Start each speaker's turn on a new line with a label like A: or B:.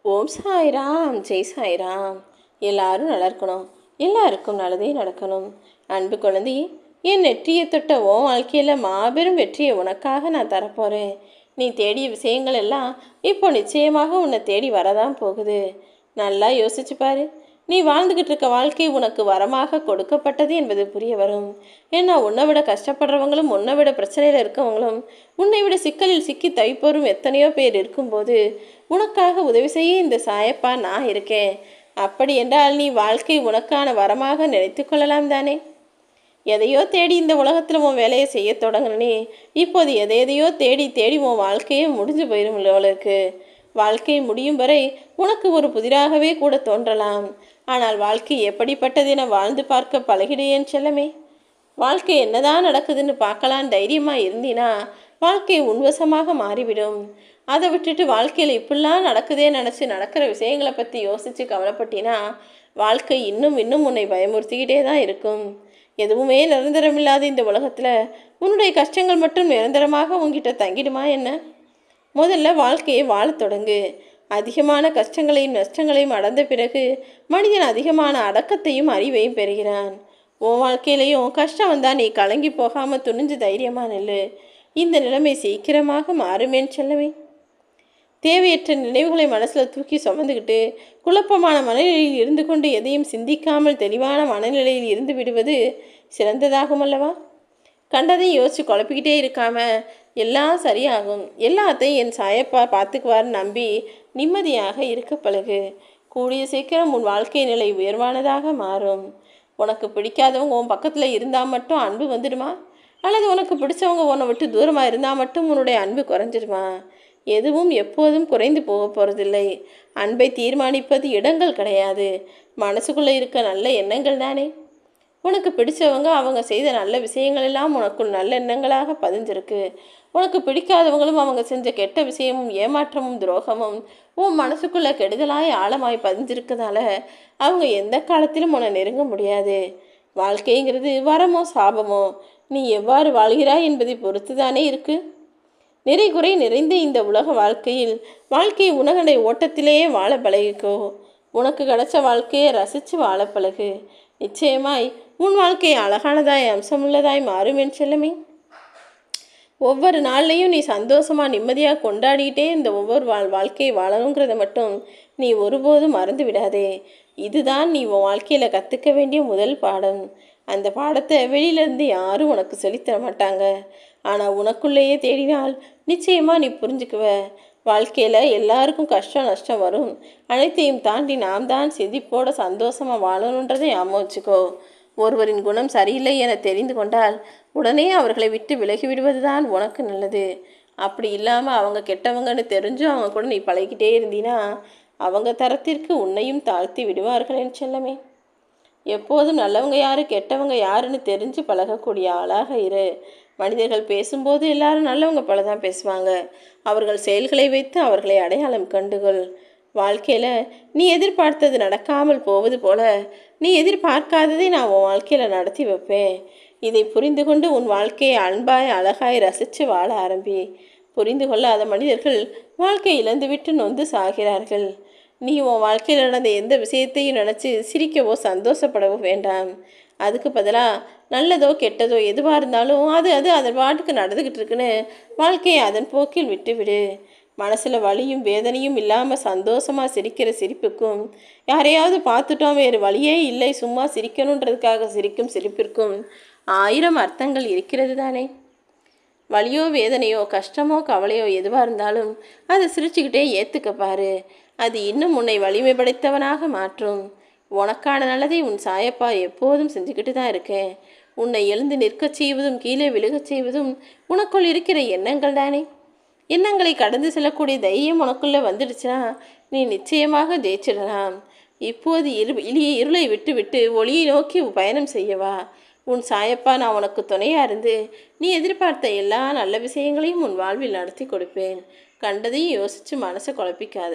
A: ஓம் சாய்ராம், ஜெய் சாய்ராம். எல்லாரும் நல்லா இருக்கணும், எல்லாருக்கும் நல்லதே நடக்கணும். அன்பு குழந்தை, என் நெற்றியை தொட்ட உன் வாழ்க்கையில் மாபெரும் வெற்றியை உனக்காக நான் தரப்போகிறேன். நீ தேடிய விஷயங்கள் எல்லாம் இப்போ நிச்சயமாக உன்னை தேடி வரதான் போகுது. நல்லா யோசிச்சு பாரு. நீ வாழ்ந்துக்கிட்டு இருக்க வாழ்க்கை உனக்கு வரமாக கொடுக்கப்பட்டது என்பது புரிய வரும். ஏன்னா உன்னை விட கஷ்டப்படுறவங்களும் உன்னை விட பிரச்சனையில் இருக்கவங்களும் உன்னை விட சிக்கலில் சிக்கி தவிப்போரும் எத்தனையோ பேர் இருக்கும்போது உனக்காக உதவி செய்ய இந்த சாயப்பா நான் இருக்கேன். அப்படி என்றால் நீ வாழ்க்கை உனக்கான வரமாக நினைத்து கொள்ளலாம் தானே. எதையோ தேடி இந்த உலகத்தில் உன் வேலையை செய்ய தொடங்குறனே, இப்போது எதையோ தேடி தேடி உன் வாழ்க்கையே முடிஞ்சு போயிடும். உள்ளவளுக்கு வாழ்க்கை முடியும் வரை உனக்கு ஒரு புதிராகவே கூட தோன்றலாம். ஆனால் வாழ்க்கை எப்படிப்பட்டது என வாழ்ந்து பார்க்க பழகிடையேன் செல்லமே. வாழ்க்கை என்னதான் நடக்குதுன்னு பார்க்கலாம் தைரியமாக இருந்தினா வாழ்க்கை உன்வசமாக மாறிவிடும். அதை விட்டுட்டு வாழ்க்கையில் இப்படிலாம் நடக்குதே நினச்சி நடக்கிற விஷயங்களை பற்றி யோசித்து கவலைப்பட்டினா வாழ்க்கை இன்னும் இன்னும் உன்னை பயமுறுத்திக்கிட்டே தான் இருக்கும். எதுவுமே நிரந்தரமில்லாத இந்த உலகத்தில் உன்னுடைய கஷ்டங்கள் மட்டும் நிரந்தரமாக உங்ககிட்ட தங்கிடுமா என்ன? முதல்ல வாழ்க்கையை வாழத் தொடங்கு. அதிகமான கஷ்டங்களையும் நஷ்டங்களையும் அடைந்த பிறகு மனிதன் அதிகமான அடக்கத்தையும் அறிவையும் பெறுகிறான். உன் வாழ்க்கையிலையும் கஷ்டம் வந்தால் நீ கலங்கி போகாமல் துணிஞ்சு தைரியமாக நில்லு. இந்த நிலைமை சீக்கிரமாக மாறுமேன்னு செல்லவே. தேவையற்ற நினைவுகளை மனசில் தூக்கி சுமந்துக்கிட்டு குழப்பமான மனநிலையில் இருந்து கொண்டு எதையும் சிந்திக்காமல் தெளிவான மனநிலையில் இருந்து விடுவது சிறந்ததாகும் அல்லவா? கண்டதையும் யோசித்து குழப்பிக்கிட்டே இருக்காம எல்லாம் சரியாகும், எல்லாத்தையும் என் சாயப்பா பார்த்துக்குவார்னு நம்பி நிம்மதியாக இருக்க பழகு. கூடிய சீக்கிரம் உன் வாழ்க்கை நிலை உயர்வானதாக மாறும். உனக்கு பிடிக்காதவங்க உன் பக்கத்தில் இருந்தால் மட்டும் அன்பு வந்துடுமா? அல்லது உனக்கு பிடிச்சவங்க உன்னை விட்டு தூரமாக இருந்தால் மட்டும் உன்னுடைய அன்பு குறைஞ்சிடுமா? எதுவும் எப்போதும் குறைந்து போக போகிறதில்லை. அன்பை தீர்மானிப்பது இடங்கள் கிடையாது, மனசுக்குள்ளே இருக்க நல்ல எண்ணங்கள் தானே. உனக்கு பிடிச்சவங்க அவங்க செய்த நல்ல விஷயங்கள் எல்லாம் உனக்குள் நல்ல எண்ணங்களாக பதிஞ்சிருக்கு. உனக்கு பிடிக்காதவங்களும் அவங்க செஞ்ச கெட்ட விஷயமும் ஏமாற்றமும் துரோகமும் உன் மனசுக்குள்ளே கெடுதலாய் ஆழமாய் பதிஞ்சிருக்கதால அவங்க எந்த காலத்திலும் உன்னை நெருங்க முடியாது. வாழ்க்கைங்கிறது வரமோ சாபமோ நீ எவ்வாறு வாழ்கிறாய் என்பதை பொறுத்து தானே இருக்கு. நிறை குறை நிறைந்த இந்த உலக வாழ்க்கையில் வாழ்க்கை உணகடை ஓட்டத்திலேயே வாழ பழகிக்கோ. உனக்கு கிடைச்ச வாழ்க்கையை ரசித்து வாழ பழகு. நிச்சயமாய் உன் வாழ்க்கை அழகானதாய் அம்சமுள்ளதாய் மாறும் செல்லமே. ஒவ்வொரு நாள்லையும் நீ சந்தோஷமாக நிம்மதியாக கொண்டாடிக்கிட்டே இந்த ஒவ்வொரு வாழ்க்கையை வாழணுங்கிறத மட்டும் நீ ஒருபோதும் மறந்து விடாதே. இதுதான் நீ உன் வாழ்க்கையில் கற்றுக்க வேண்டிய முதல் பாடம். அந்த பாடத்தை வெளியிலேருந்து யாரும் உனக்கு சொல்லித்தர மாட்டாங்க. ஆனால் உனக்குள்ளேயே தேடினால் நிச்சயமாக நீ புரிஞ்சுக்குவ. வாழ்க்கையில் எல்லாருக்கும் கஷ்டம் நஷ்டம் வரும். அனைத்தையும் தாண்டி நாம் தான் சிந்திப்போட சந்தோஷமாக வாழணுன்றதை ஞாபகம் வச்சுக்கோ. ஒருவரின் குணம் சரியில்லை என தெரிந்து கொண்டால் உடனே அவர்களை விட்டு விலகி விடுவது தான் உனக்கு நல்லது. அப்படி இல்லாமல் அவங்க கெட்டவங்கன்னு தெரிஞ்சும் அவங்க கூட நீ பழகிட்டே இருந்தீன்னா அவங்க தரத்திற்கு உன்னையும் தாழ்த்தி விடுவார்களேன்னு செல்லமே. எப்போதும் நல்லவங்க யாரு கெட்டவங்க யாருன்னு தெரிஞ்சு பழகக்கூடிய ஆளாக இரு. மனிதர்கள் பேசும்போது எல்லாரும் நல்லவங்க போல தான் பேசுவாங்க. அவர்கள் செயல்களை வைத்து அவர்களை அடையாளம் கண்டுகொள். வாழ்க்கையில் நீ எதிர்பார்த்தது நடக்காமல் போவது போல நீ எதிர்பார்க்காததை நான் உன் வாழ்க்கையில் நடத்தி வைப்பேன். இதை புரிந்து கொண்டு உன் வாழ்க்கையை அன்பாய் அழகாய் ரசித்து வாழ ஆரம்பி. புரிந்து கொள்ளாத மனிதர்கள் வாழ்க்கை இழந்துவிட்டு நொந்து சாகிறார்கள். நீ உன் வாழ்க்கையில் நடந்த எந்த விஷயத்தையும் நினச்சி சிரிக்கவோ சந்தோஷப்படவோ வேண்டாம். அதுக்கு பதிலாக நல்லதோ கெட்டதோ எதுவாக இருந்தாலும் அது அதன் பாட்டுக்கு நடந்துக்கிட்டு இருக்குன்னு வாழ்க்கையை அதன் போக்கில் விட்டுவிடு. மனசில் வலியும் வேதனையும் இல்லாமல் சந்தோஷமாக சிரிக்கிற சிரிப்புக்கும் யாரையாவது பார்த்துட்டோம் வேறு வழியே இல்லை சும்மா சிரிக்கணுன்றதுக்காக சிரிக்கும் சிரிப்பிற்கும் 1000 அர்த்தங்கள் இருக்கிறது தானே. வலியோ வேதனையோ கஷ்டமோ கவலையோ எதுவாக இருந்தாலும் அதை சிரிச்சுக்கிட்டே ஏற்றுக்க பாரு. அது இன்னும் உன்னை வலிமை படைத்தவனாக மாற்றும். உனக்கான நல்லதை உன் சாயப்பா எப்போதும் செஞ்சுக்கிட்டு தான் இருக்கேன். உன்னை எழுந்து நிற்கச் செய்வதும் கீழே விழுகச் செய்வதும் உனக்குள் இருக்கிற எண்ணங்கள் தானே. எண்ணங்களை கடந்து செல்லக்கூடிய தைரியம் உனக்குள்ளே வந்துடுச்சுன்னா நீ நிச்சயமாக ஜெயிச்சிடலாம். இப்போது இருளை விட்டு விட்டு ஒளியை நோக்கி பயணம் செய்யவா. உன் சாயப்பா நான் உனக்கு துணையாக இருந்து நீ எதிர்பார்த்த எல்லா நல்ல விஷயங்களையும் உன் வாழ்வில் நடத்தி கொடுப்பேன். கண்டதையும் யோசித்து மனசை குழப்பிக்காத.